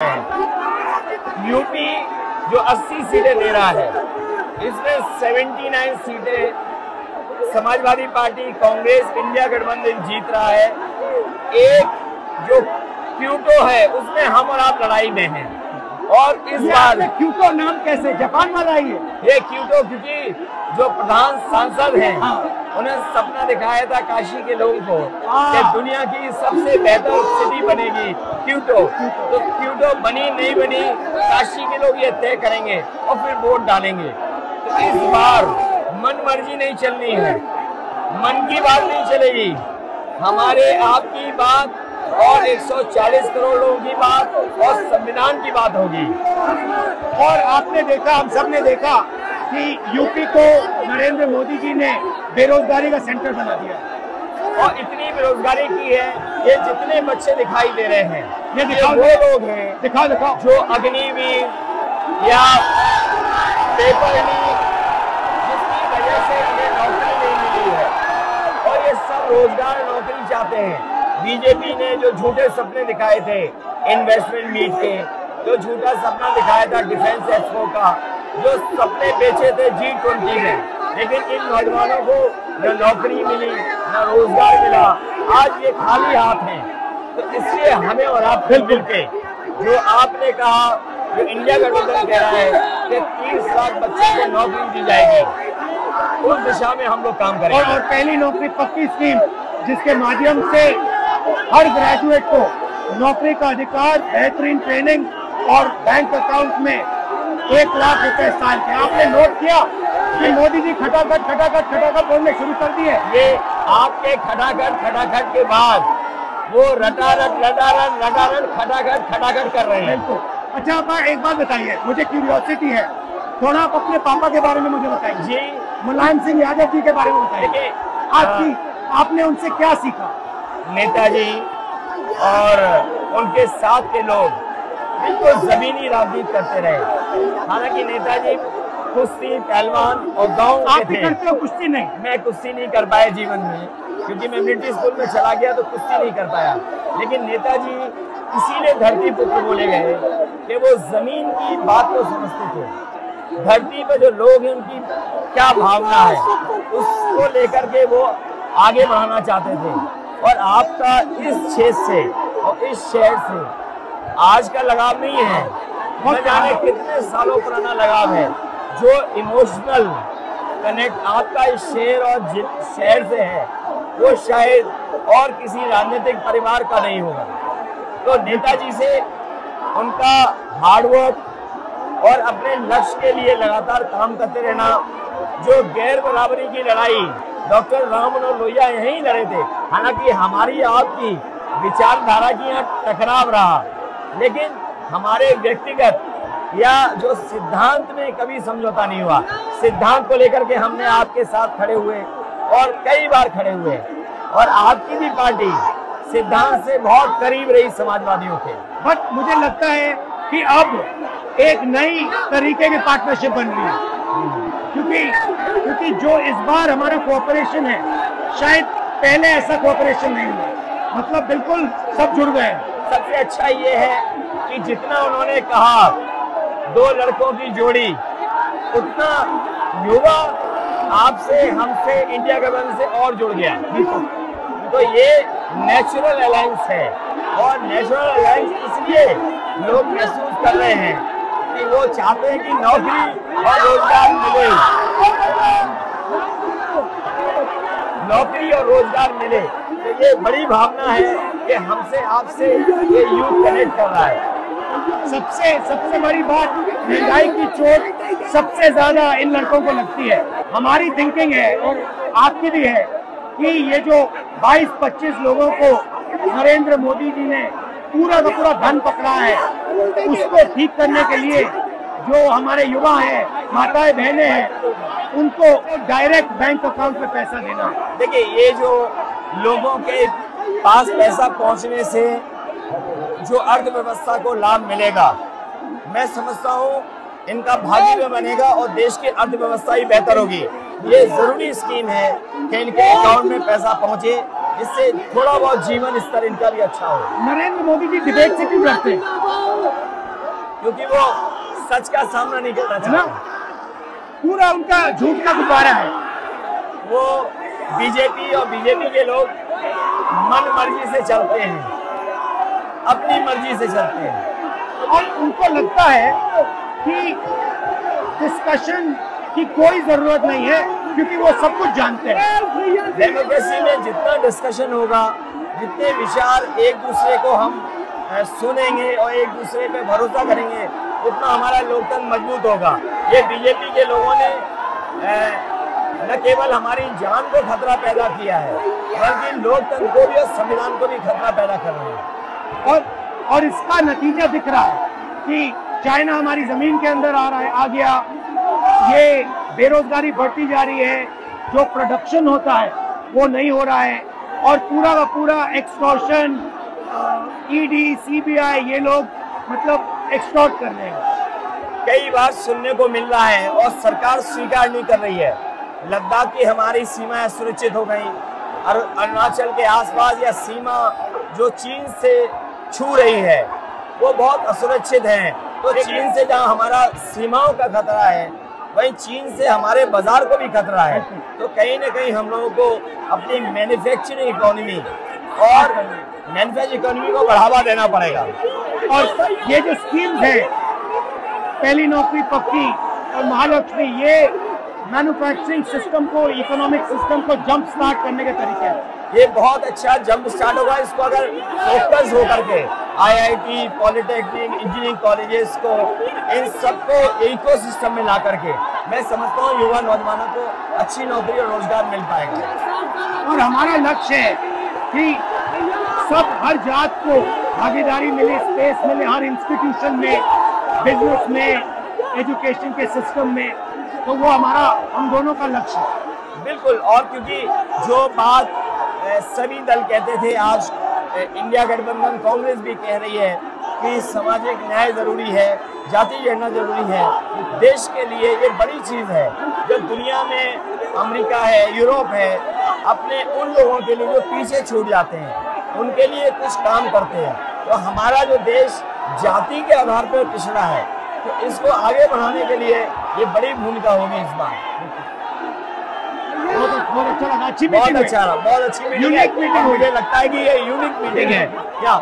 UP जो 80 सीटें दे रहा है, इसमें 79 सीटें समाजवादी पार्टी, कांग्रेस, इंडिया गठबंधन जीत रहा है। एक जो क्यूटो है उसमें हम और आप लड़ाई में हैं। और इस बार क्यूटो नाम कैसे जापान वाला ही है ये क्यूटो, क्योंकि जो प्रधान सांसद हैं उन्हें सपना दिखाया था काशी के लोगों को कि दुनिया की सबसे बेहतर सिटी बनेगी क्यूटो। तो क्यूटो बनी नहीं बनी, काशी के लोग ये तय करेंगे और फिर वोट डालेंगे। तो इस बार मन मर्जी नहीं चलनी है, मन की बात नहीं चलेगी, हमारे आपकी बात और 140 करोड़ लोगों की बात और संविधान की बात होगी। और आपने देखा, हम सब ने देखा कि यूपी को नरेंद्र मोदी जी ने बेरोजगारी का सेंटर बना दिया और इतनी बेरोजगारी की है। ये जितने बच्चे दिखाई दे रहे हैं ये दिखाओ, वो लोग हैं दिखाओ जो अग्निवीर या पेपर लीक जिसकी वजह से उन्हें नौकरी नहीं मिली है और ये सब रोजगार नौकरी चाहते हैं। बीजेपी ने जो झूठे सपने दिखाए थे इन्वेस्टमेंट मीट के, जो झूठा सपना दिखाया था डिफेंस एक्सपो का, जो सपने बेचे थे G20 में, लेकिन इन नौजवानों को न नौकरी मिली न रोजगार मिला, आज ये खाली हाथ हैं। तो इसलिए हमें और आप मिल के जो आपने कहा, जो इंडिया गठबंधन कह रहा है कि 30 लाख बच्चों को नौकरी दी जाएगी, उस दिशा में हम लोग काम करेंगे। और पहली नौकरी पक्की स्कीम जिसके माध्यम से हर ग्रेजुएट को नौकरी का अधिकार, बेहतरीन ट्रेनिंग और बैंक अकाउंट में 1 लाख रुपए साल के। आपने नोट किया कि मोदी जी खटाखट बोलने शुरू कर दिए। ये आपके खटाखट के बाद वो रटारट खटाखट कर रहे हैं। बिल्कुल। अच्छा, आप एक बात बताइए, मुझे क्यूरियोसिटी है, थोड़ा आप अपने पापा के बारे में मुझे बताइए जी। मुलायम सिंह यादव जी के बारे में बताइए। आपने उनसे क्या सीखा? नेताजी और उनके साथ के लोग बिल्कुल जमीनी राजनीति करते रहे। हालांकि नेताजी कुश्ती, पहलवान और गांव के थे। करते हो कुश्ती? नहीं, मैं कुश्ती नहीं कर पाया जीवन में, क्योंकि मैं मिलिट्री स्कूल में चला गया तो कुश्ती नहीं कर पाया। लेकिन नेताजी इसीलिए धरती पुत्र बोले गए कि वो जमीन की बात को समझते थे। धरती पर जो लोग हैं उनकी क्या भावना है उसको लेकर के वो आगे बढ़ाना चाहते थे। और आपका इस क्षेत्र से और इस शहर से आज का लगाव नहीं है, न जाने कितने सालों पुराना लगाव है। जो इमोशनल कनेक्ट आपका इस शहर और शहर से है वो शायद और किसी राजनीतिक परिवार का नहीं होगा। तो नेताजी से उनका हार्डवर्क और अपने लक्ष्य के लिए लगातार काम करते रहना, जो गैर बराबरी की लड़ाई डॉक्टर राम मनोहर लोहिया यहीं लड़े थे। हालांकि हमारी आपकी विचारधारा की यहाँ टकराव रहा, लेकिन हमारे व्यक्तिगत या जो सिद्धांत में कभी समझौता नहीं हुआ। सिद्धांत को लेकर के हमने आपके साथ खड़े हुए और कई बार खड़े हुए, और आपकी भी पार्टी सिद्धांत से बहुत करीब रही समाजवादियों के। बट मुझे लगता है कि अब एक नई तरीके की पार्टनरशिप बन रही है, क्योंकि जो इस बार हमारा कोऑपरेशन है, शायद पहले ऐसा कोऑपरेशन नहीं हुआ। मतलब बिल्कुल सब जुड़ गए। सबसे अच्छा ये है कि जितना उन्होंने कहा 2 लड़कों की जोड़ी, उतना युवा आपसे, हमसे, इंडिया गठबंधन से और जुड़ गया। तो ये नेचुरल अलायंस है, और नेचुरल अलायंस इसलिए लोग महसूस कर रहे हैं कि वो चाहते हैं कि नौकरी और रोजगार मिले, नौकरी और रोजगार मिले। तो ये बड़ी भावना है कि हमसे आपसे ये यूथ कनेक्ट कर रहा है। सबसे बड़ी बात, महंगाई की चोट सबसे ज्यादा इन लड़कों को लगती है। हमारी थिंकिंग है और आपकी भी है कि ये जो 22-25 लोगों को नरेंद्र मोदी जी ने पूरा का पूरा धन पकड़ा है, उसको ठीक करने के लिए जो हमारे युवा हैं, माताएं बहनें हैं, उनको डायरेक्ट बैंक अकाउंट में पैसा देना। देखिए, ये जो लोगों के पास पैसा पहुंचने से जो अर्थव्यवस्था को लाभ मिलेगा, मैं समझता हूँ इनका भाग्य में बनेगा और देश की अर्थव्यवस्था ही बेहतर होगी। ये जरूरी स्कीम है कि इनके अकाउंट में पैसा पहुंचे, जिससे थोड़ा बहुत जीवन स्तर इनका भी अच्छा हो। नरेंद्र मोदी जी डिबेट से क्यों डरते हैं? क्योंकि वो सच का सामना नहीं करना चाहते। पूरा उनका झूठ का गुब्बारा है। वो बीजेपी और बीजेपी के लोग मन मर्जी से चलते हैं, अपनी मर्जी से चलते हैं, और उनको लगता है कि डिस्कशन की कोई जरूरत नहीं है क्योंकि वो सब कुछ जानते हैं। डेमोक्रेसी में जितना डिस्कशन होगा, जितने विचार एक दूसरे को हम सुनेंगे और एक दूसरे पे भरोसा करेंगे, उतना हमारा लोकतंत्र मजबूत होगा। ये बीजेपी के लोगों ने न केवल हमारी जान को खतरा पैदा किया है, बल्कि लोकतंत्र को भी और संविधान को भी खतरा पैदा कर रहे हैं। और इसका नतीजा दिख रहा है कि चाइना हमारी जमीन के अंदर आ रहा है, आ गया, ये बेरोजगारी बढ़ती जा रही है, जो प्रोडक्शन होता है वो नहीं हो रहा है, और पूरा का पूरा एक्सटॉर्शन, ईडी, सीबीआई, ये लोग मतलब एक्सटॉर्ट कर रहे हैं। कई बार सुनने को मिल रहा है और सरकार स्वीकार नहीं कर रही है, लद्दाख की हमारी सीमाएं सुरक्षित हो गई, और अरुणाचल के आसपास या सीमा जो चीन से छू रही है वो बहुत असुरक्षित है। तो चीन से जहां हमारा सीमाओं का खतरा है, वहीं चीन से हमारे बाजार को भी खतरा है। तो कहीं ना कहीं हम लोगों को अपनी मैन्युफैक्चरिंग इकोनॉमी और मैन्युफैक्चरिंग इकोनॉमी को बढ़ावा देना पड़ेगा। और ये जो स्कीम्स है, पहली नौकरी पक्की और महालक्ष्मी, ये मैन्युफैक्चरिंग सिस्टम को, इकोनॉमिक सिस्टम को जंप स्टार्ट करने के तरीके हैं। ये बहुत अच्छा जंप स्टार्ट होगा। इसको अगर फोकस होकर के आईआईटी, पॉलिटेक्निक, इंजीनियरिंग कॉलेजेस को, इन सबको इकोसिस्टम में ला करके, मैं समझता हूँ युवा नौजवानों को अच्छी नौकरी और रोजगार मिल पाएगा। और हमारा लक्ष्य है कि सब, हर जात को भागीदारी मिले, स्पेस मिले, हर इंस्टीट्यूशन में, बिजनेस में, एजुकेशन के सिस्टम में। तो वो हमारा, हम दोनों का लक्ष्य है। बिल्कुल। और क्योंकि जो बात सभी दल कहते थे, आज इंडिया गठबंधन कांग्रेस भी कह रही है कि सामाजिक न्याय जरूरी है, जाति गणना जरूरी है। देश के लिए ये बड़ी चीज है। जो दुनिया में अमेरिका है, यूरोप है, अपने उन लोगों के लिए जो पीछे छूट जाते हैं, उनके लिए कुछ काम करते हैं। तो हमारा जो देश जाति के आधार पर पिछड़ा है, तो इसको आगे बढ़ाने के लिए ये बड़ी भूमिका होगी इस बार। बहुत अच्छा लगा, अच्छी बहुत अच्छी मीटिंग है। मुझे लगता है कि ये यूनिक मीटिंग है क्या?